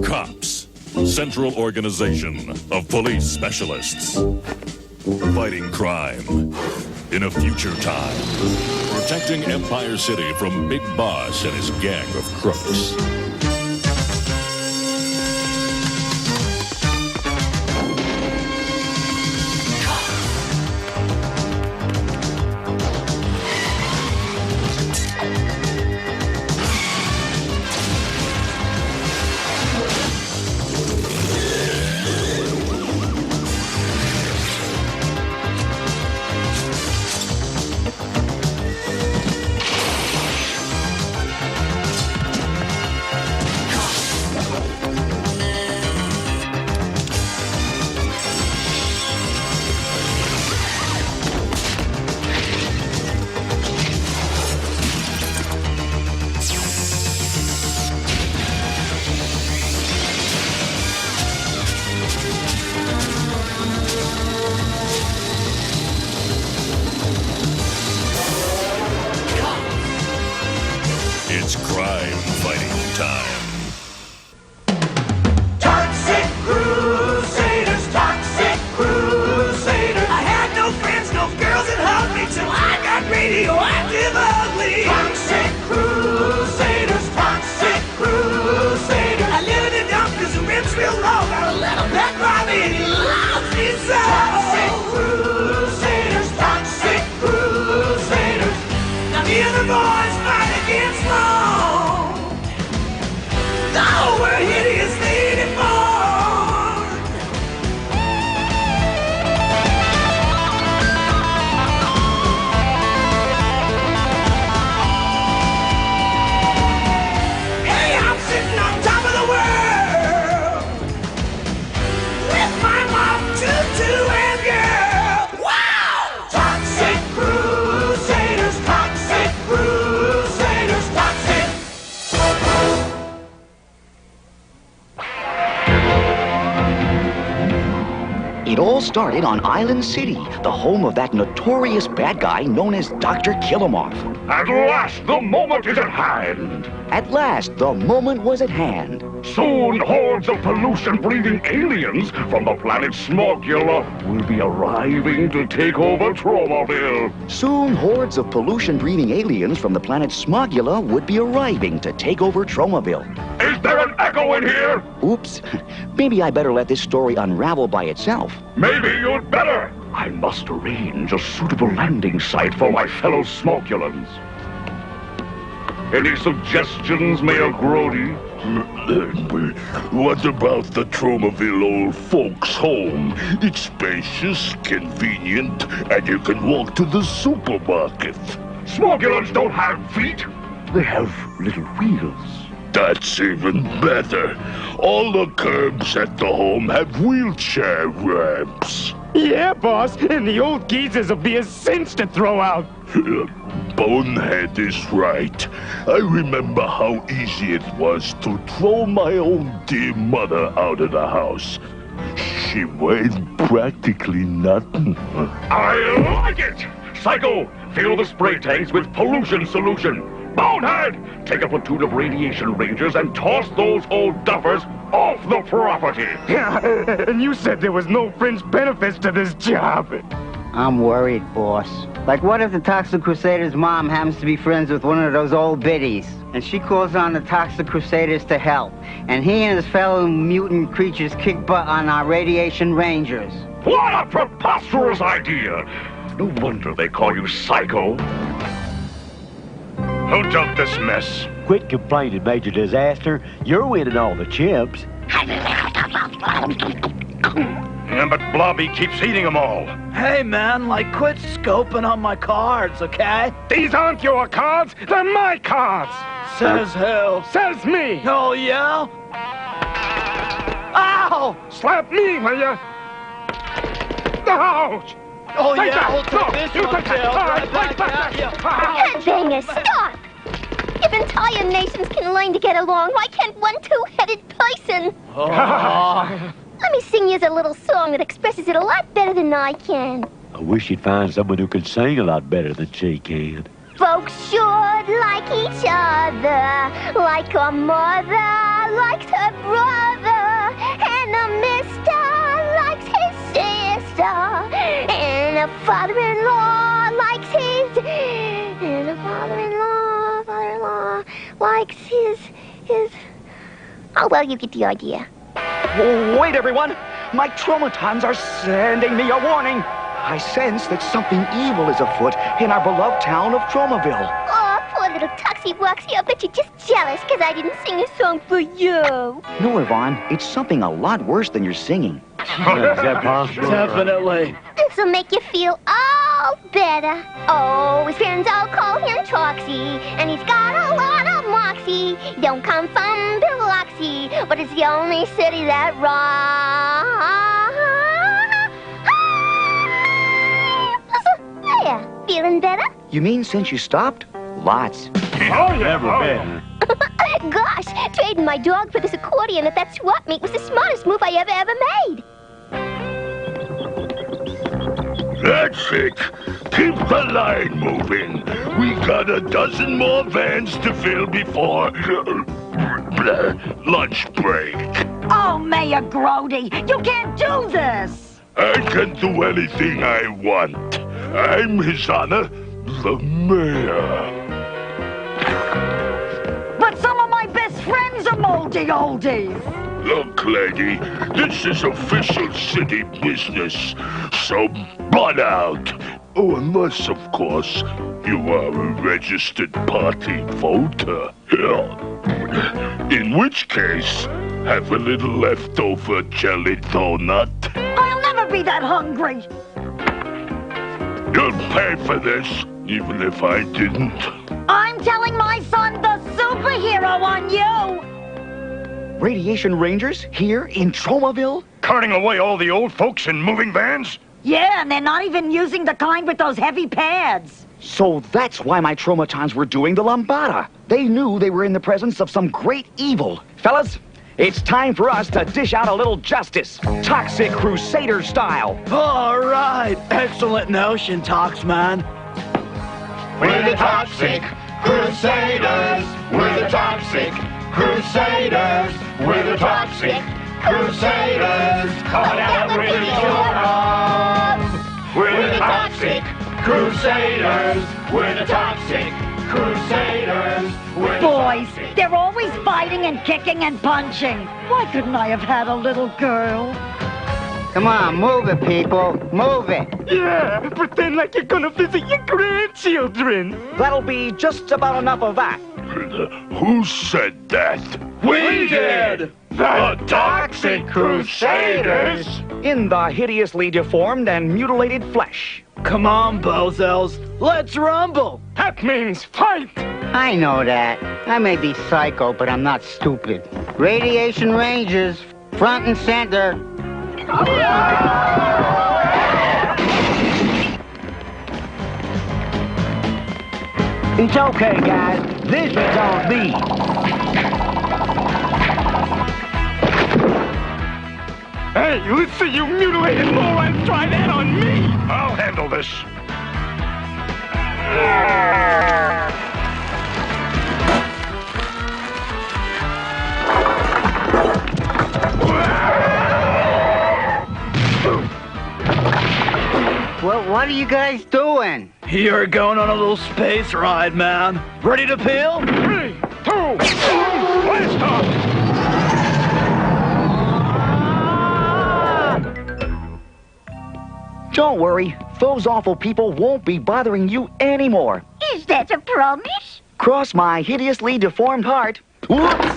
Cops, Central Organization of Police Specialists. Fighting crime in a future time. Protecting Empire City from Big Boss and his gang of crooks. It's crime fighting time. Toxic Crusaders, Toxic Crusaders. I had no friends, no girls that hugged me till I got radioactive ugly. Toxic Crusaders, Toxic Crusaders. I live in the dump cause the rent's real low. Got a little pet Bobby and he loves me so. Toxic Crusaders, Toxic Crusaders. Now me and the boys fight against law. Oh, we're hideously deformed. Hey, I'm sitting on top of the world with my mom, tutu, and girl. Wow! Toxic Crusaders, Toxic Crusaders, Toxic. It all started on Island City, the home of that notorious bad guy known as Dr. Kilimov. At last, the moment is at hand. At last, the moment was at hand. Soon, hordes of pollution-breathing aliens from the planet Smogula will be arriving to take over Tromaville. Soon, hordes of pollution-breathing aliens from the planet Smogula would be arriving to take over Tromaville. Is there an echo in here? Oops. Maybe I better let this story unravel by itself. Maybe you'd better. I must arrange a suitable landing site for my fellow Smogulans. Any suggestions, Mayor Grody? What about the Tromaville old folks' home? It's spacious, convenient, and you can walk to the supermarket. Smogulans don't have feet. They have little wheels. That's even better. All the curbs at the home have wheelchair ramps. Yeah, boss, and the old geezers will be a cinch to throw out. Bonehead is right. I remember how easy it was to throw my own dear mother out of the house. She weighed practically nothing. I like it! Psycho, fill the spray tanks with pollution solution. Bonehead, take a platoon of radiation rangers and toss those old duffers off the property. Yeah, and you said there was no fringe benefits to this job. I'm worried, boss. Like, what if the Toxic Crusaders' mom happens to be friends with one of those old biddies, and she calls on the Toxic Crusaders to help, and he and his fellow mutant creatures kick butt on our radiation rangers? What a preposterous idea! No wonder they call you Psycho. Who dumped this mess? Quit complaining, Major Disaster. You're winning all the chips. Yeah, but Blobby keeps eating them all. Hey, man, like, quit scoping on my cards, okay? These aren't your cards, they're my cards. Says who? Says me. Oh, yeah? Ow! Slap me, will ya? Ouch! Oh, Take yeah, that. we'll take No, this you one, take that. Dale. All right, Right back back at ya. Headbangers, stop! If entire nations can learn to get along, why can't one two-headed person? Let me sing you a little song that expresses it a lot better than I can. I wish you'd find someone who could sing a lot better than she can. Folks should like each other, like a mother likes her brother. a father-in-law likes his... And a father-in-law likes his... Oh, well, you get the idea. Oh, wait, everyone! My traumatons are sending me a warning. I sense that something evil is afoot in our beloved town of Tromaville. Oh, poor little Toxie-Woxie. I bet you're just jealous because I didn't sing a song for you. No, Yvonne, it's something a lot worse than your singing. Is that possible? Definitely. This'll make you feel all better. Oh, his friends all call him Toxie, and he's got a lot of moxie. Don't come from Biloxi, but it's the only city that rocks. Yeah, feeling better? You mean since you stopped? Lots. Oh, never been. Gosh, trading my dog for this accordion at that swap meet was the smartest move I ever made. That's it. Keep the line moving. We got a dozen more vans to fill before lunch break. Oh, Mayor Grody, you can't do this. I can do anything I want. I'm His Honor, the Mayor. But some of my best friends are moldy oldies. Look, lady, this is official city business, so butt out. Oh, unless, of course, you are a registered party voter. In which case, have a little leftover jelly donut. I'll never be that hungry. You'll pay for this, even if I didn't. I'm telling my son the superhero on you. Radiation Rangers here in Tromaville? Carting away all the old folks in moving vans? Yeah, and they're not even using the kind with those heavy pads. So that's why my traumatons were doing the lambada. They knew they were in the presence of some great evil. Fellas, it's time for us to dish out a little justice. Toxic Crusader style. All right. Excellent notion, Toxman. We're the Toxic Crusaders. We're the Toxic Crusaders. We're the Toxic Crusaders. Coming out with your arms. We're the Toxic Crusaders. We're the Toxic Crusaders. Boys, they're always fighting and kicking and punching. Why couldn't I have had a little girl? Come on, move it, people. Move it. Yeah, pretend like you're gonna visit your grandchildren. That'll be just about enough of that. Who said that? We did! The Toxic Crusaders! In the hideously deformed and mutilated flesh. Come on, bozos. Let's rumble. That means fight! I know that. I may be psycho, but I'm not stupid. Radiation Rangers, front and center. It's okay, guys. This is on me. Hey, let's see you mutilated morons try that on me! I'll handle this. Well, what are you guys doing? You're going on a little space ride, man. Ready to peel? 3, 2, 1, blast off! Don't worry, those awful people won't be bothering you anymore. Is that a promise? Cross my hideously deformed heart. Whoops!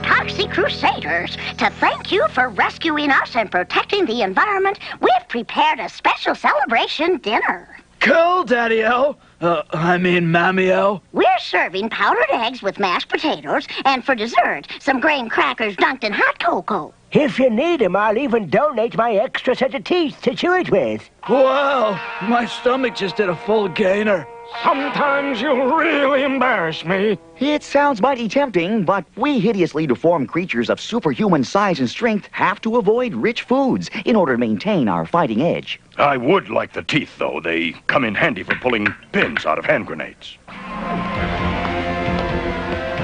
Toxic Crusaders, to thank you for rescuing us and protecting the environment, we've prepared a special celebration dinner. Cool, Daddy-O. Mammy-O. We're serving powdered eggs with mashed potatoes, and for dessert, some graham crackers dunked in hot cocoa. If you need them, I'll even donate my extra set of teeth to chew it with. Wow, my stomach just did a full gainer. Sometimes you really embarrass me. It sounds mighty tempting, but we hideously deformed creatures of superhuman size and strength have to avoid rich foods in order to maintain our fighting edge. I would like the teeth, though. They come in handy for pulling pins out of hand grenades.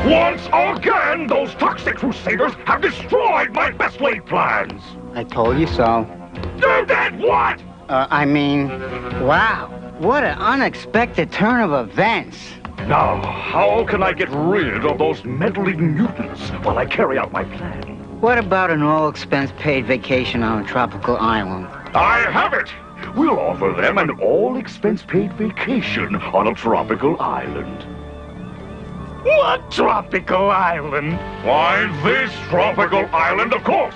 Once again, those Toxic Crusaders have destroyed my best laid plans. I told you so. You did what? Wow. What an unexpected turn of events. Now, how can I get rid of those meddling mutants while I carry out my plan? What about an all-expense-paid vacation on a tropical island? I have it! We'll offer them an all-expense-paid vacation on a tropical island. What tropical island? Why, this tropical island, of course!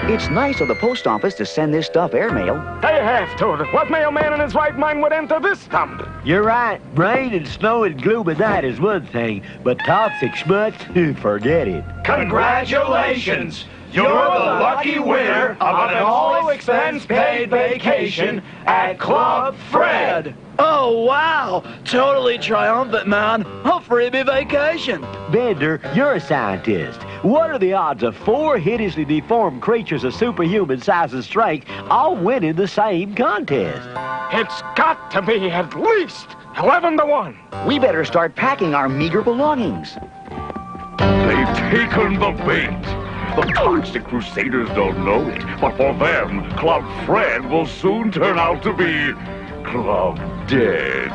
It's nice of the post office to send this stuff airmail. They have to. What mailman in his right mind would enter this dump? You're right. Rain and snow and gloom at night is one thing, but toxic schmutz, forget it. Congratulations! You're the lucky winner of an all-expense-paid vacation at Club Fred. Oh, wow! Totally triumphant, man. A freebie vacation. Bender, you're a scientist. What are the odds of 4 hideously deformed creatures of superhuman size and strength all winning the same contest? It's got to be at least 11 to 1. We better start packing our meager belongings. They've taken the bait. The Toxic Crusaders don't know it, but for them, Club Fred will soon turn out to be Club Dead.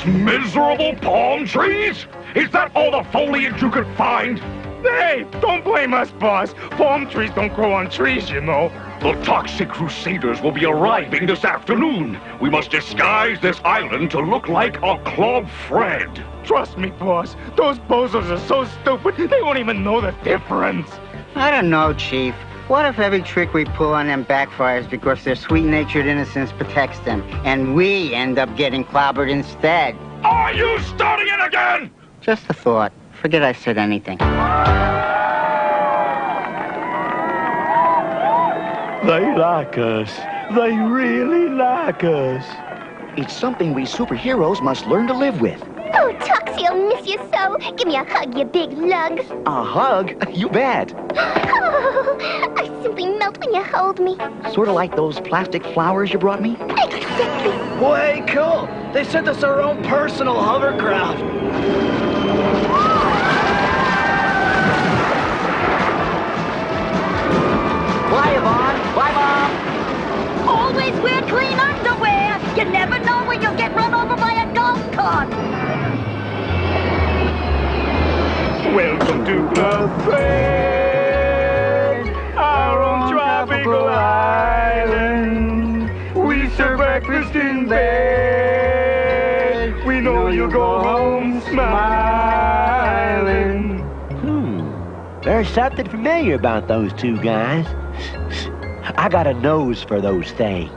Miserable palm trees? Is that all the foliage you could find? Hey, don't blame us, boss. Palm trees don't grow on trees, you know. The Toxic Crusaders will be arriving this afternoon. We must disguise this island to look like a Club Fred. Trust me, boss. Those bozos are so stupid, they won't even know the difference. I don't know, Chief. What if every trick we pull on them backfires because their sweet-natured innocence protects them, and we end up getting clobbered instead? Are you starting it again? Just a thought. Forget I said anything. They like us. They really like us. It's something we superheroes must learn to live with. Oh, Toxie, I'll miss you so. Give me a hug, you big lug. A hug? You bet. Oh, I simply melt when you hold me. Sort of like those plastic flowers you brought me? Exactly. Way cool. They sent us our own personal hovercraft. Bye, Yvonne. Bye, Mom. Always wear clean underwear. You never know when you'll get run over by a golf cart. Welcome to Club Fred, our own tropical island. We serve breakfast in bed. We know you'll go home smiling. There's something familiar about those two guys. I got a nose for those things.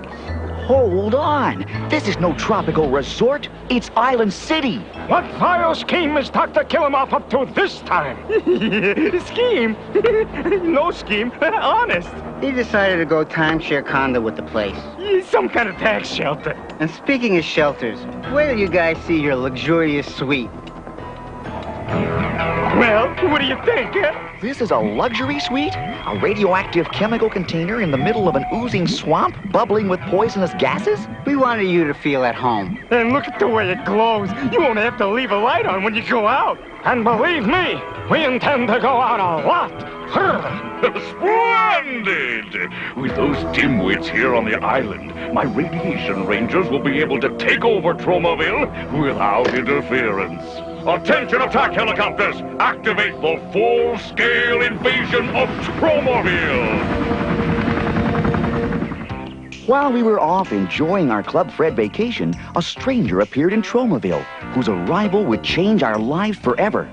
Hold on. This is no tropical resort. It's Island City. What vile scheme is Dr. Kilimov up to this time? Scheme? No scheme. Honest. He decided to go timeshare condo with the place. Some kind of tax shelter. And speaking of shelters, where do you guys see your luxurious suite? Well, what do you think, huh? This is a luxury suite? A radioactive chemical container in the middle of an oozing swamp bubbling with poisonous gases? We wanted you to feel at home. And look at the way it glows. You won't have to leave a light on when you go out. And believe me, we intend to go out a lot. Splendid! With those dimwits here on the island, my radiation rangers will be able to take over Tromaville without interference. Attention attack helicopters! Activate the full-scale invasion of Tromaville! While we were off enjoying our Club Fred vacation, a stranger appeared in Tromaville, whose arrival would change our lives forever.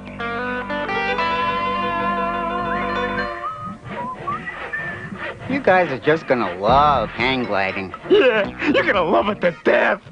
You guys are just gonna love hang gliding. Yeah, you're gonna love it to death.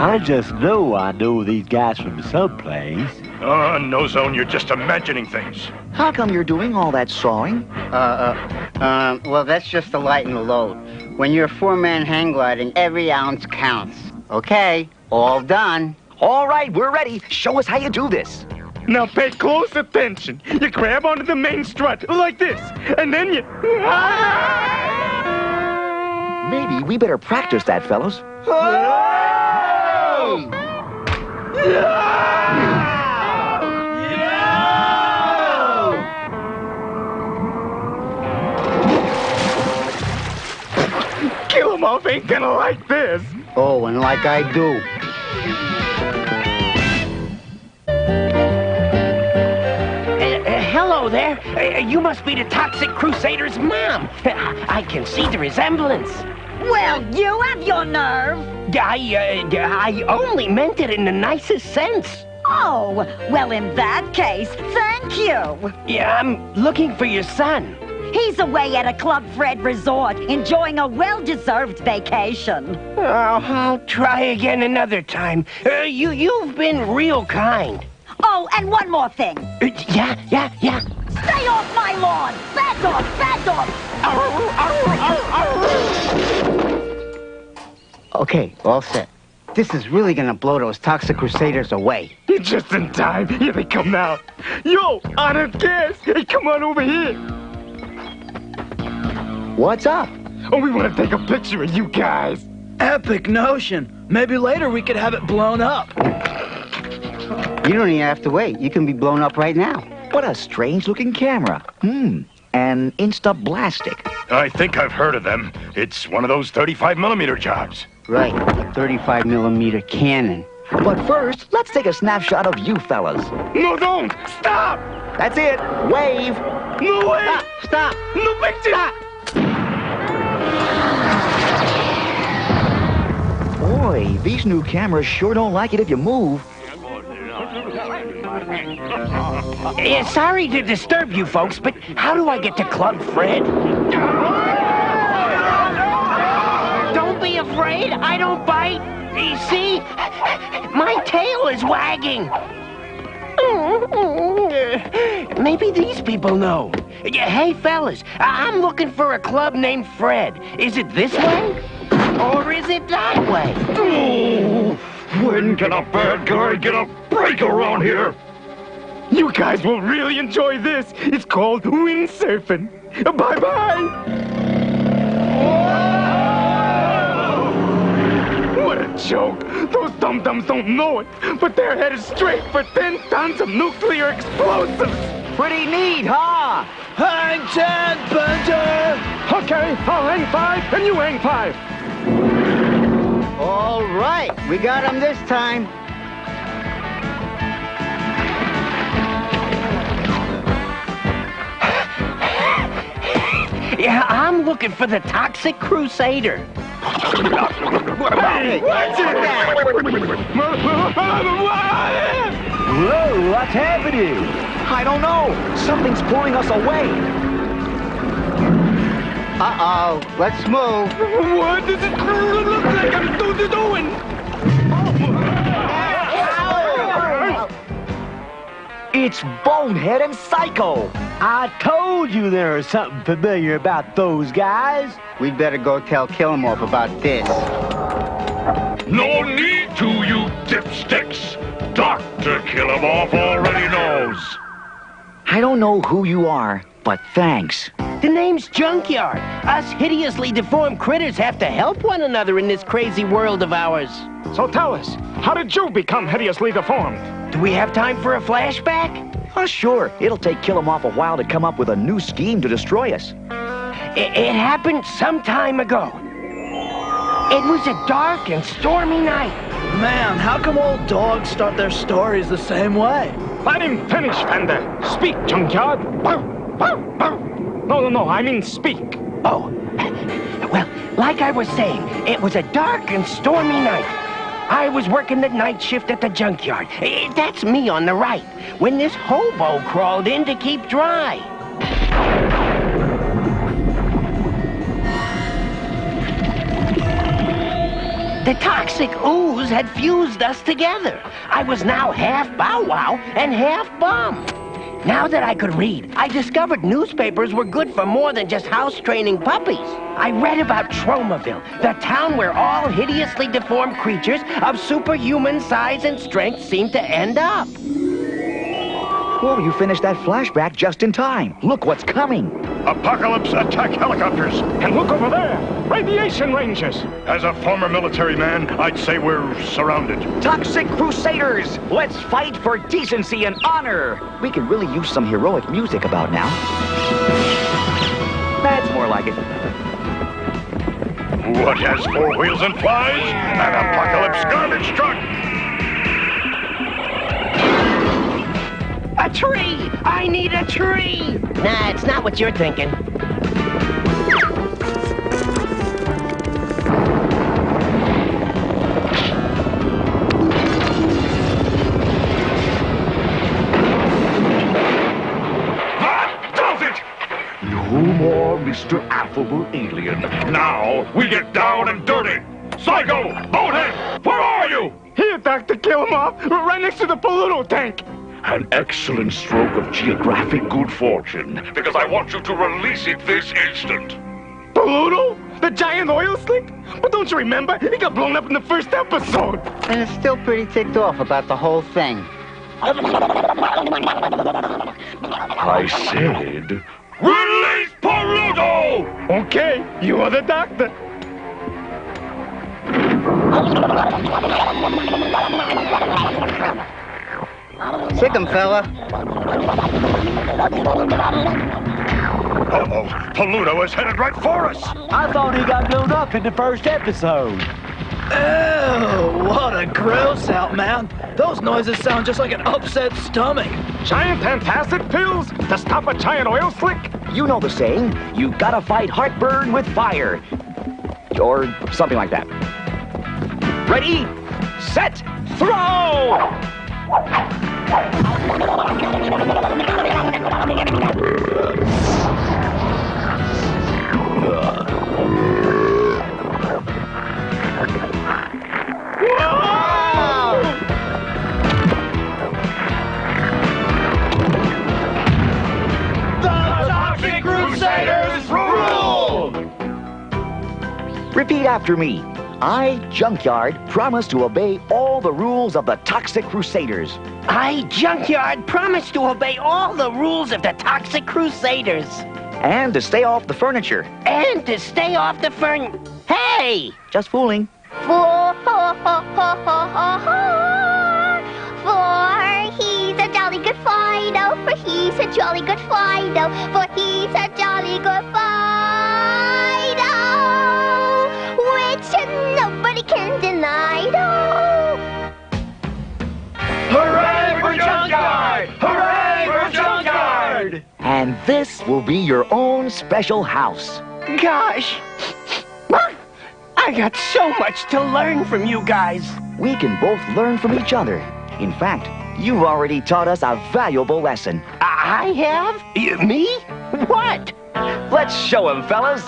I just know I know these guys from someplace. No, Zone, you're just imagining things. How come you're doing all that sawing? Well, that's just to lighten the load. When you're 4-man hang gliding, every ounce counts. Okay, all done. All right, we're ready. Show us how you do this. Now pay close attention. You grab onto the main strut like this, and then you... Maybe we better practice that, fellas. Killemoff ain't gonna like this. Oh, and like I do. Hello there. You must be the Toxic Crusaders' mom. I can see the resemblance. Well, you have your nerve. I only meant it in the nicest sense. Oh, well, in that case, thank you. Yeah, I'm looking for your son. He's away at a Club Fred resort, enjoying a well-deserved vacation. Oh, I'll try again another time. You've been real kind. Oh, and one more thing. Yeah. Stay off my lawn! Back off! Back off! Okay, all set. This is really gonna blow those Toxic Crusaders away. You're just in time. Here they come now. Yo, honored guest. Hey, come on over here. What's up? Oh, we want to take a picture of you guys. Epic notion. Maybe later we could have it blown up. You don't even have to wait. You can be blown up right now. What a strange-looking camera. An Insta-Blastic. I think I've heard of them. It's one of those 35mm jobs. Right, a 35mm cannon. But first, let's take a snapshot of you fellas. No, don't! Stop! That's it. Wave. No way! Stop! No picture! Stop! Boy, these new cameras sure don't like it if you move. Sorry to disturb you folks, but how do I get to Club Fred? Don't be afraid, I don't bite. You see? My tail is wagging. Maybe these people know. Hey, fellas, I'm looking for a club named Fred. Is it this way? Or is it that way? Oh, when can a bad guy get a break around here? You guys will really enjoy this. It's called windsurfing. Bye-bye. What a joke. Those dum-dums don't know it, but they're headed straight for 10 tons of nuclear explosives. Pretty neat, huh? Hang 10, Bender! Okay, I'll hang 5 and you hang 5. All right, we got him this time. Yeah, I'm looking for the Toxic Crusader. Hey, what's it? Whoa, what's happening? I don't know. Something's pulling us away. Uh-oh, let's move. What does it look like I'm doing? It's Bonehead and Psycho. I told you there was something familiar about those guys. We'd better go tell Kilimov about this. No need to, you dipsticks. Dr. Killemoff already knows. I don't know who you are, but thanks. The name's Junkyard. Us hideously deformed critters have to help one another in this crazy world of ours. So tell us, how did you become hideously deformed? Do we have time for a flashback? Oh, sure. It'll take Killemoff a while to come up with a new scheme to destroy us. It happened some time ago. It was a dark and stormy night. Man, how come old dogs start their stories the same way? Let him finish, Fender. Speak, Junkyard. No, I mean speak. Oh, well, like I was saying, it was a dark and stormy night. I was working the night shift at the junkyard. That's me on the right, when this hobo crawled in to keep dry. The toxic ooze had fused us together. I was now half Bow Wow and half Bum. Now that I could read, I discovered newspapers were good for more than just house-training puppies. I read about Tromaville, the town where all hideously deformed creatures of superhuman size and strength seem to end up. Whoa, you finished that flashback just in time. Look what's coming. Apocalypse attack helicopters. And look over there, radiation rangers. As a former military man, I'd say we're surrounded. Toxic Crusaders, let's fight for decency and honor. We could really use some heroic music about now. That's more like it. What has 4 wheels and flies? An apocalypse garbage truck! A tree! I need a tree! Nah, it's not what you're thinking. That does it! No more Mr. Affable Alien. Now we get down and dirty! Psycho! Bonehead! Where are you? Here, Dr. Kilimov, right next to the polluto tank. An excellent stroke of geographic good fortune, because I want you to release it this instant. Polluto? The giant oil slick? But don't you remember? He got blown up in the first episode. And is still pretty ticked off about the whole thing. I said, release Polluto! Okay, you are the doctor. Sick 'em, fella. Uh-oh, Polluto is headed right for us! I thought he got blown up in the first episode. Oh, what a gross out, man. Those noises sound just like an upset stomach. Giant antacid pills to stop a giant oil slick? You know the saying, you gotta fight heartburn with fire. Or something like that. Ready, set, throw! Toxic Crusaders rule! Repeat after me. I, Junkyard, promise to obey all the rules of the Toxic Crusaders. I, Junkyard, promise to obey all the rules of the Toxic Crusaders. And to stay off the furniture. And to stay off the Hey! Just fooling. For he's a jolly good Fido. For he's a jolly good Fido. For he's a jolly good Fido. Which nobody can deny. Hooray for Junkyard! Hooray for Junkyard! And this will be your own special house. Gosh! I got so much to learn from you guys. We can both learn from each other. In fact, you've already taught us a valuable lesson. I have? Me? What? Let's show him, fellas.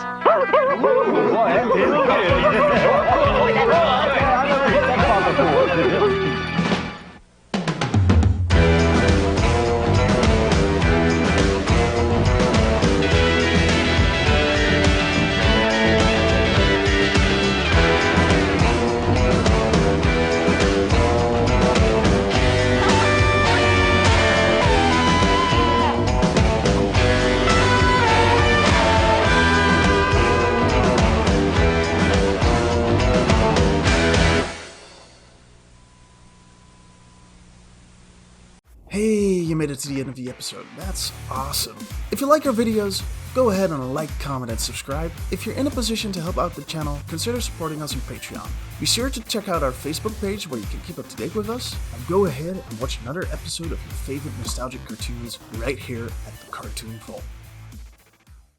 Hey, you made it to the end of the episode. That's awesome. If you like our videos, go ahead and like, comment, and subscribe. If you're in a position to help out the channel, consider supporting us on Patreon. Be sure to check out our Facebook page where you can keep up to date with us, and go ahead and watch another episode of your favorite nostalgic cartoons right here at the Cartoon Vault.